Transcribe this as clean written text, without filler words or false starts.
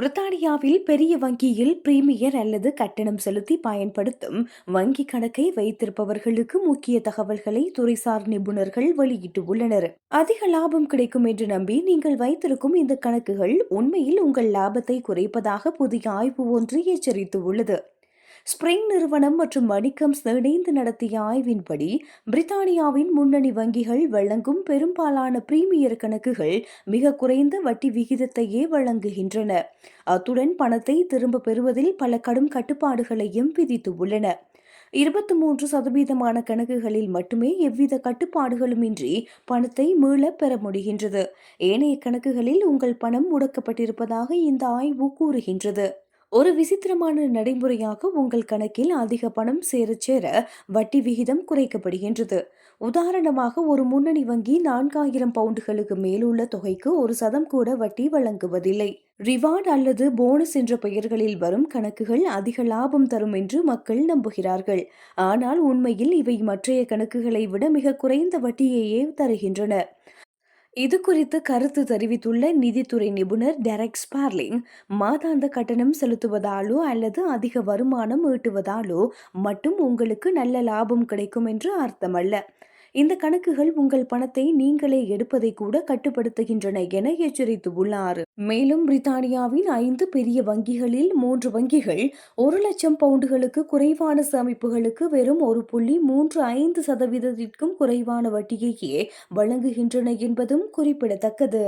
பிரித்தானியாவில் பெரிய வங்கியில் பிரீமியர் அல்லது கட்டணம் செலுத்தி பயன்படுத்தும் வங்கி கணக்கை வைத்திருப்பவர்களுக்கு முக்கிய தகவல்களை துறைசார் நிபுணர்கள் வெளியிட்டுள்ளனர். அதிக லாபம் கிடைக்கும் என்று நம்பி நீங்கள் வைத்திருக்கும் இந்த கணக்குகள் உண்மையில் உங்கள் லாபத்தை குறைப்பதாக புதிய ஆய்வு ஒன்று எச்சரித்துள்ளது. ஸ்பிரிங் நிறுவனம் மற்றும் மணிக்கம்ஸ் இணைந்து நடத்திய ஆய்வின்படி பிரித்தானியாவின் முன்னணி வங்கிகள் வழங்கும் பெரும்பாலான பிரீமியர் கணக்குகள் மிக குறைந்த வட்டி விகிதத்தையே வழங்குகின்றன. அத்துடன் பணத்தை திரும்ப பெறுவதில் பல கடும் கட்டுப்பாடுகளையும் விதித்துள்ளன. 23% கணக்குகளில் மட்டுமே எவ்வித கட்டுப்பாடுகளுமின்றி பணத்தை மீளப் பெற முடிகின்றது. ஏனைய கணக்குகளில் உங்கள் பணம் முடக்கப்பட்டிருப்பதாக இந்த ஆய்வு கூறுகின்றது. ஒரு விசித்திரமான நடைமுறையாக உங்கள் கணக்கில் அதிக பணம் சேர வட்டி விகிதம் குறைக்கப்படுகின்றது. உதாரணமாக, ஒரு முன்னணி வங்கி 4000 பவுண்டுகளுக்கு மேலுள்ள தொகைக்கு 1% கூட வட்டி வழங்குவதில்லை. ரிவார்ட் அல்லது போனஸ் என்ற பெயர்களில் வரும் கணக்குகள் அதிக லாபம் தரும் என்று மக்கள் நம்புகிறார்கள். ஆனால் உண்மையில் இவை மற்றைய கணக்குகளை விட மிக குறைந்த வட்டியையே தருகின்றன. இது குறித்து கருத்து தெரிவித்துள்ள நிதித்துறை நிபுணர் டெரெக் ஸ்பார்லிங், மாதாந்த கட்டணம் செலுத்துவதாலோ அல்லது அதிக வருமானம் ஈட்டுவதாலோ மட்டும் உங்களுக்கு நல்ல லாபம் கிடைக்கும் என்று அர்த்தமல்ல. இந்த கணக்குகள் உங்கள் பணத்தை நீங்களே எடுப்பதை கூட கட்டுப்படுத்துகின்றன என எச்சரித்துள்ளார். மேலும் பிரித்தானியாவின் 5 பெரிய வங்கிகளில் 3 வங்கிகள் 1,00,000 பவுண்டுகளுக்கு குறைவான சேமிப்புகளுக்கு வெறும் 1.35% குறைவான வட்டியையே வழங்குகின்றன என்பதும் குறிப்பிடத்தக்கது.